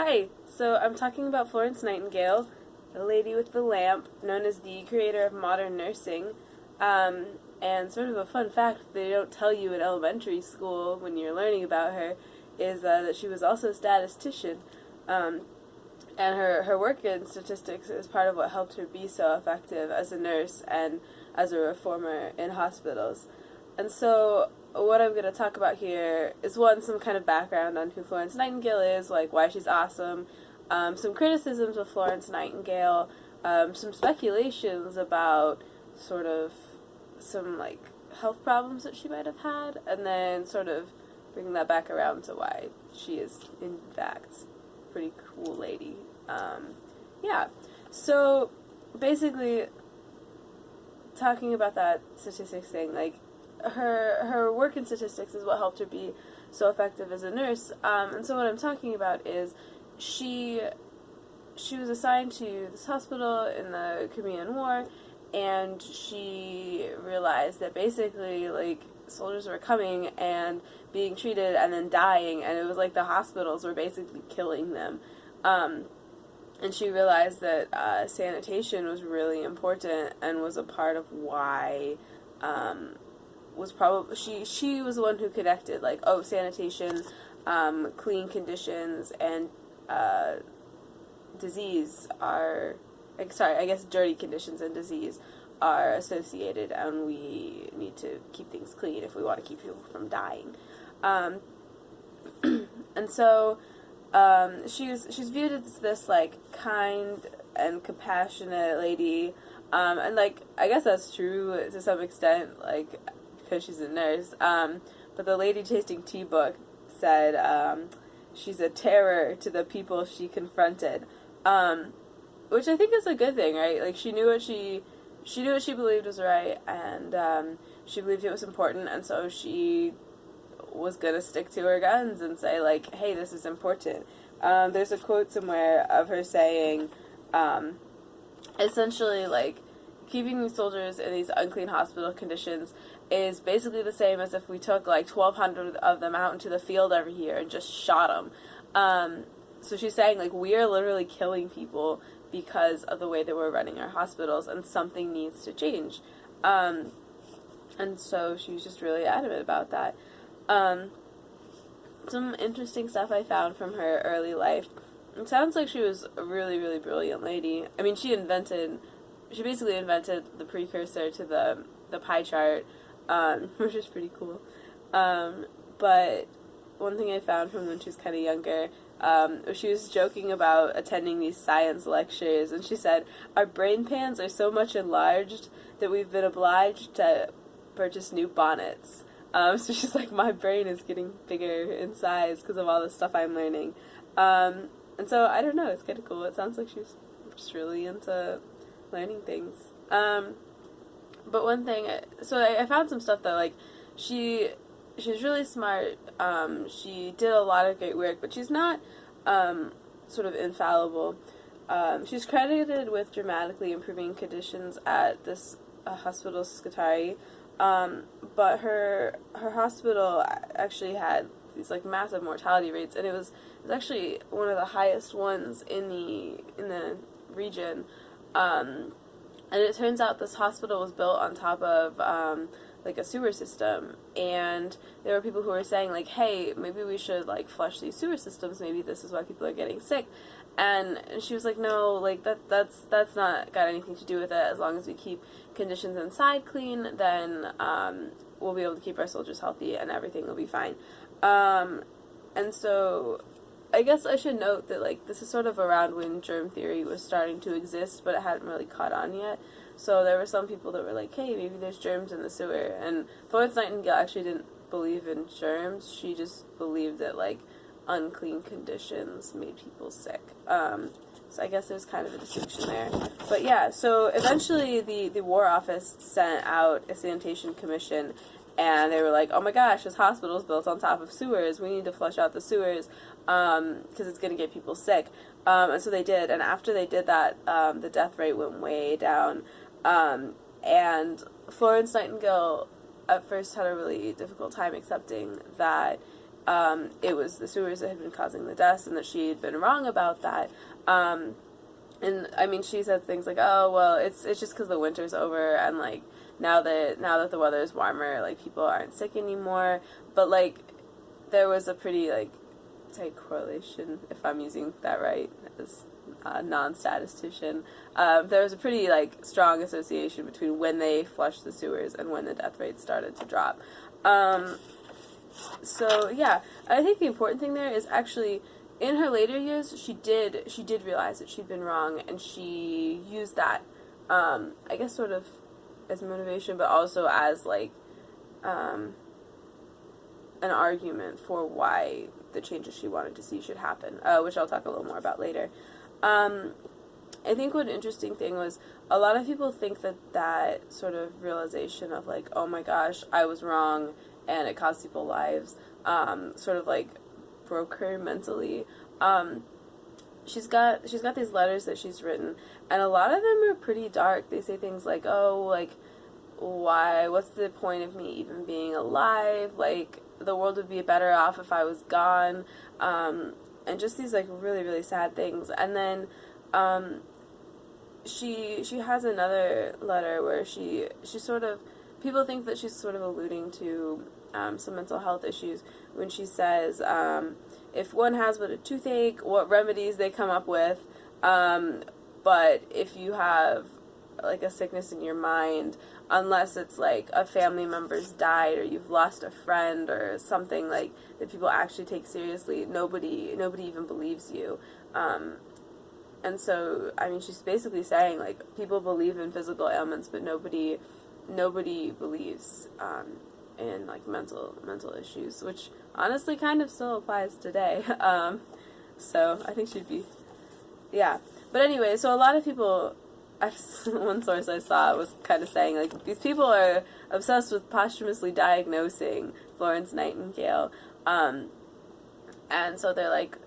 Hi, so I'm talking about Florence Nightingale, the lady with the lamp, known as the creator of modern nursing. Um, and sort of a fun fact they don't tell you in elementary school when you're learning about her is that she was also a statistician. Um, and her work in statistics is part of what helped her be so effective as a nurse and as a reformer in hospitals. And so, what I'm going to talk about here is one, some kind of background on who Florence Nightingale is, like why she's awesome, some criticisms of Florence Nightingale, some speculations about sort of some like health problems that she might have had, and then sort of bringing that back around to why she is, in fact, a pretty cool lady. Yeah. So, basically, talking about that statistics thing, like her work in statistics is what helped her be so effective as a nurse. And so what I'm talking about is she she was assigned to this hospital in the Crimean War, and she realized that basically like soldiers were coming and being treated and then dying, and it was like the hospitals were basically killing them. And she realized that sanitation was really important and was a part of why was probably she was the one who connected like, oh, sanitation, clean conditions, and disease are like, sorry, I guess dirty conditions and disease are associated, and we need to keep things clean if we want to keep people from dying. Um, and so she's viewed as this like kind and compassionate lady, and like I guess that's true to some extent, like because she's a nurse. But the Lady Tasting Tea book said she's a terror to the people she confronted, which I think is a good thing, right? Like she knew what she believed was right, and she believed it was important, and so she was gonna stick to her guns and say like, hey, this is important. There's a quote somewhere of her saying, essentially like, keeping these soldiers in these unclean hospital conditions is basically the same as if we took like 1,200 of them out into the field every year and just shot them. So she's saying like, we are literally killing people because of the way that we're running our hospitals, and something needs to change. And so she was just really adamant about that. Some interesting stuff I found from her early life. It sounds like she was a really, really brilliant lady. I mean, she basically invented the precursor to the pie chart, which is pretty cool. But one thing I found from when she was kind of younger, she was joking about attending these science lectures, and she said, our brain pans are so much enlarged that we've been obliged to purchase new bonnets. So she's like, my brain is getting bigger in size because of all the stuff I'm learning. And so, I don't know, it's kind of cool. It sounds like she's just really into learning things. But one thing, so I found some stuff that, like, she's really smart. She did a lot of great work, but she's not sort of infallible. She's credited with dramatically improving conditions at this hospital, Scutari. But her hospital actually had these like massive mortality rates, and it was actually one of the highest ones in the region. And it turns out this hospital was built on top of like a sewer system, and there were people who were saying like, hey, maybe we should like flush these sewer systems, maybe this is why people are getting sick. And she was like, no, like that's not got anything to do with it. As long as we keep conditions inside clean, then we'll be able to keep our soldiers healthy and everything will be fine. And so I guess I should note that like this is sort of around when germ theory was starting to exist, but it hadn't really caught on yet. So there were some people that were like, hey, maybe there's germs in the sewer. And Florence Nightingale actually didn't believe in germs. She just believed that like unclean conditions made people sick. So I guess there's kind of a distinction there. But yeah, so eventually the War Office sent out a sanitation commission, and they were like, oh my gosh, this hospital's built on top of sewers. We need to flush out the sewers because it's going to get people sick. And so they did, and after they did that, the death rate went way down. And Florence Nightingale at first had a really difficult time accepting that it was the sewers that had been causing the deaths, and that she had been wrong about that. And I mean, she said things like, "Oh, well, it's just because the winter's over, and like now that the weather is warmer, like people aren't sick anymore." But like, there was a pretty like tight correlation, if I'm using that right, as a non-statistician. There was a pretty like strong association between when they flushed the sewers and when the death rate started to drop. So yeah, I think the important thing there is actually in her later years she did realize that she'd been wrong, and she used that I guess sort of as motivation, but also as like an argument for why the changes she wanted to see should happen, which I'll talk a little more about later. I think one interesting thing was a lot of people think that sort of realization of like, oh my gosh, I was wrong and it cost people lives, sort of like broke her mentally. She's got these letters that she's written, and a lot of them are pretty dark. They say things like, oh, like, what's the point of me even being alive? Like, the world would be better off if I was gone, and just these like really, really sad things. And then she has another letter where she sort of, people think that she's sort of alluding to some mental health issues when she says, if one has but a toothache, what remedies they come up with, but if you have like a sickness in your mind, unless it's like a family member's died or you've lost a friend or something like that people actually take seriously, nobody even believes you. And so, I mean, she's basically saying like people believe in physical ailments, but nobody believes in like mental issues, which honestly kind of still applies today. So I think she'd be, yeah. But anyway, so a lot of people, one source I saw was kind of saying, like, these people are obsessed with posthumously diagnosing Florence Nightingale. And so they're like,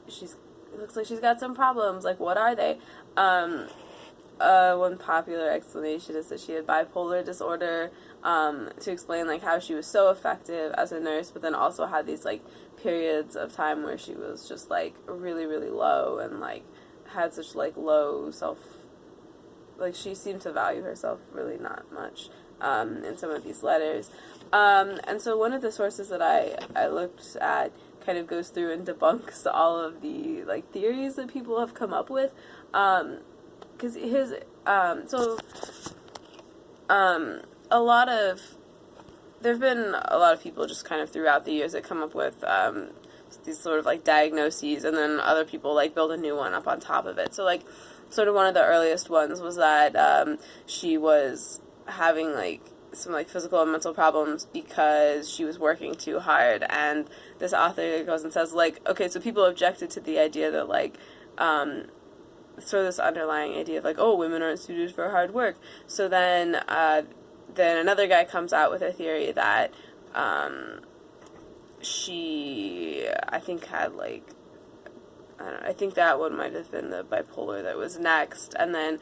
it looks like she's got some problems. Like, what are they? One popular explanation is that she had bipolar disorder, to explain, like, how she was so effective as a nurse, but then also had these, like, periods of time where she was just, like, really, really low and, like, had such, like, low like, she seemed to value herself really not much, in some of these letters. And so one of the sources that I looked at kind of goes through and debunks all of the, like, theories that people have come up with, because his, there've been a lot of people just kind of throughout the years that come up with, these sort of, like, diagnoses, and then other people, like, build a new one up on top of it. So, like, sort of one of the earliest ones was that, she was having, like, some, like, physical and mental problems because she was working too hard, and this author goes and says, like, okay, so people objected to the idea that, like, sort of this underlying idea of, like, oh, women aren't suited for hard work. So then another guy comes out with a theory that, she, I think, had, like, I don't know, I think that one might have been the bipolar that was next, and then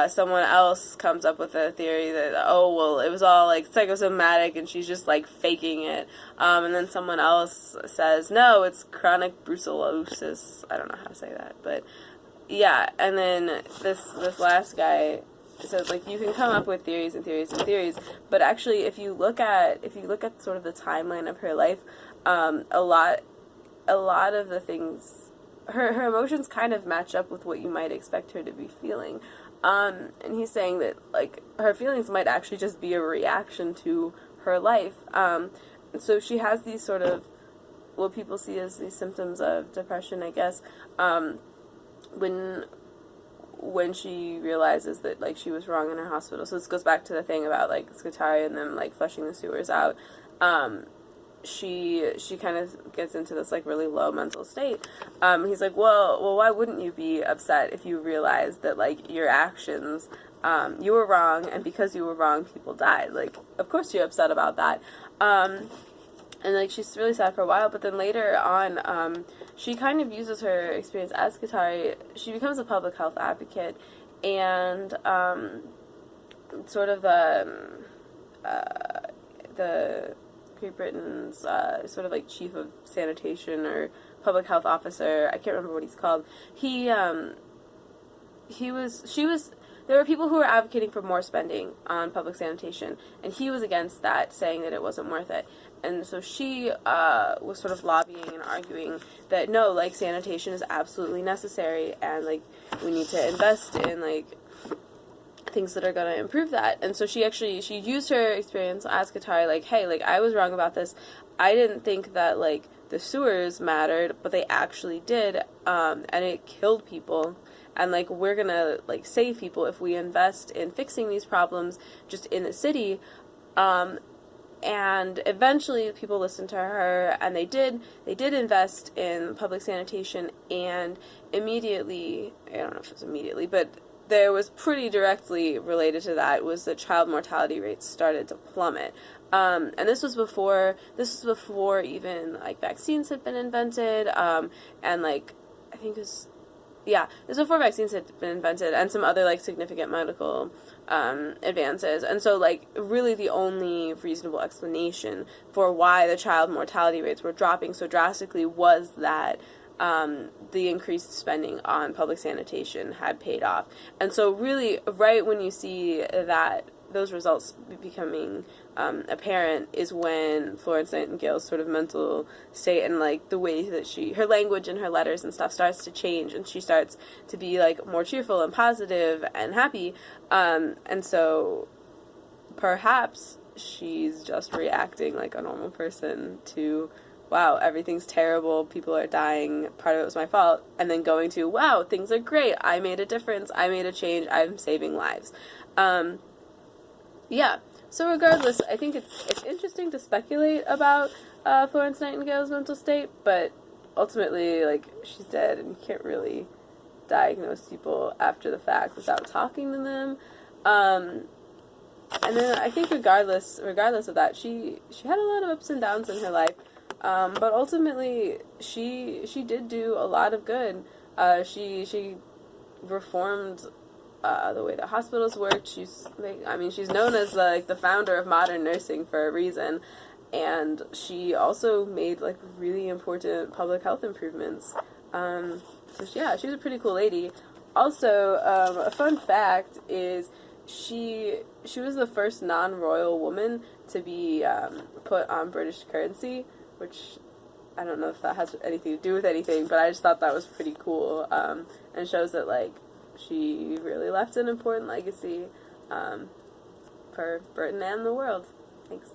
someone else comes up with a theory that, oh, well, it was all, like, psychosomatic, and she's just, like, faking it, and then someone else says, no, it's chronic brucellosis, I don't know how to say that, but, yeah, and then this last guy says, like, you can come up with theories and theories and theories, but actually, if you look at sort of the timeline of her life, a lot of the things, her emotions kind of match up with what you might expect her to be feeling. And he's saying that, like, her feelings might actually just be a reaction to her life. So she has these sort of, what people see as these symptoms of depression, I guess, when she realizes that, like, she was wrong in her hospital. So this goes back to the thing about, like, Scutari and them, like, flushing the sewers out. She kind of gets into this, like, really low mental state. He's like, well, why wouldn't you be upset if you realize that, like, your actions, you were wrong, and because you were wrong, people died. Like, of course you're upset about that. And, like, she's really sad for a while, but then later on, she kind of uses her experience as Scutari. She becomes a public health advocate, and, sort of, the Great Britain's sort of like chief of sanitation or public health officer. I can't remember what he's called. There were people who were advocating for more spending on public sanitation, and he was against that, saying that it wasn't worth it. And so she was sort of lobbying and arguing that no, like, sanitation is absolutely necessary, and like we need to invest in like things that are going to improve that. And so she used her experience as Qatari, like, hey, like, I was wrong about this. I didn't think that like the sewers mattered, but they actually did, and it killed people. And, like, we're gonna, like, save people if we invest in fixing these problems just in the city. And eventually people listened to her, and they did invest in public sanitation, and immediately, I don't know if it was immediately, but there was pretty directly related to that, was that child mortality rates started to plummet. And this was before even, like, vaccines had been invented, and, like, I think it was, yeah, this was before vaccines had been invented and some other, like, significant medical advances. And so, like, really the only reasonable explanation for why the child mortality rates were dropping so drastically was that the increased spending on public sanitation had paid off. And so really, right when you see that those results becoming apparent is when Florence Nightingale's sort of mental state and, like, the way that her language and her letters and stuff starts to change, and she starts to be, like, more cheerful and positive and happy. And so perhaps she's just reacting like a normal person to, wow, everything's terrible, people are dying, part of it was my fault, and then going to, wow, things are great, I made a difference, I made a change, I'm saving lives. Yeah, so regardless, I think it's interesting to speculate about Florence Nightingale's mental state, but ultimately, like, she's dead, and you can't really diagnose people after the fact without talking to them. And then I think regardless of that, she had a lot of ups and downs in her life, but ultimately she did do a lot of good. She reformed the way that hospitals worked. She's known as like the founder of modern nursing for a reason, and she also made like really important public health improvements. So yeah, she was a pretty cool lady. Also, a fun fact is she was the first non-royal woman to be put on British currency, which I don't know if that has anything to do with anything, but I just thought that was pretty cool, and shows that, like, she really left an important legacy for Britain and the world. Thanks.